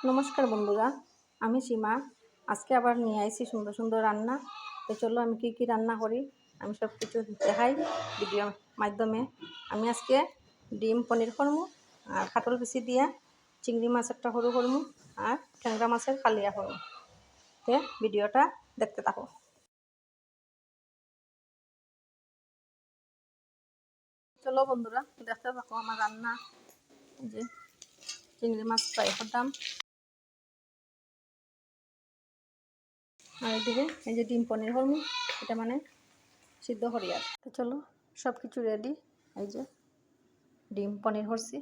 নমস্কার বন্ধুরা, আমি সীমা। আজকে আবার নিয়ে আইছি সুন্দর সুন্দর রান্না। তো চলো আমি কি রান্না করি আমি সব কিছু দেখাই ভিডিওর মাধ্যমে। আমি আজকে ডিম পনির করবো, আর কাঁঠাল বিচি দিয়া চিংড়ি মাছ একটা সরু করবো, আর ট্যাংরা মাছের কালিয়া করবো। তো ভিডিওটা দেখতে থাকো। চলো বন্ধুরা দেখতে থাকো আমার রান্না। যে চিংড়ি মাছ ফ্রাই করতাম, আর এদিকে এই যে ডিম পনির করবো, এটা মানে সিদ্ধ করি। আর তো চলো সব কিছু রেডি। এই যে ডিম পনির করছি,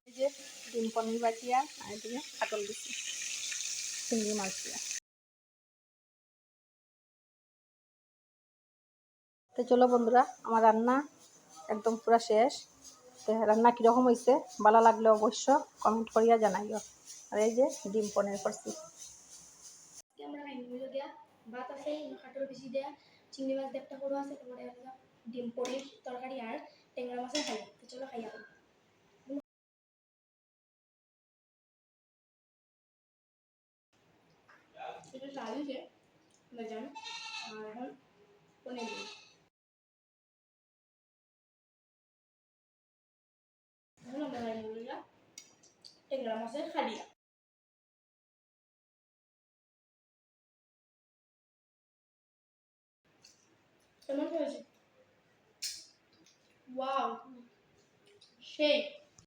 এই যে ডিম পনির বাজিয়া, আর এদিকে কাঁঠাল দিচ্ছি চিংড়ি মাছ দিয়া। তো চলো বন্ধুরা আমার রান্না একদম পুরা শেষ। তো রান্না কীরকম হয়েছে ভালো লাগলে অবশ্য কমেন্ট করিয়া জানাইও। আর এই যে ডিম পনির করছি। আমরা দেয়া ভাত আছে, কাঁঠাল বিচি দেয়া চিংড়ি মাছ দিয়ে একটা বড় আছে, তারপরে ডিম পনির তরকারি আর ট্যাংরা মাছের খাই। তো চলো খাইয়া দেবো। এটা চালু যে বাজান, আর এখন পনির দিই। এখন আমরা ট্যাংরা মাছের খালিয়া। কেমন হয়েছে? ওয়াও, সেই।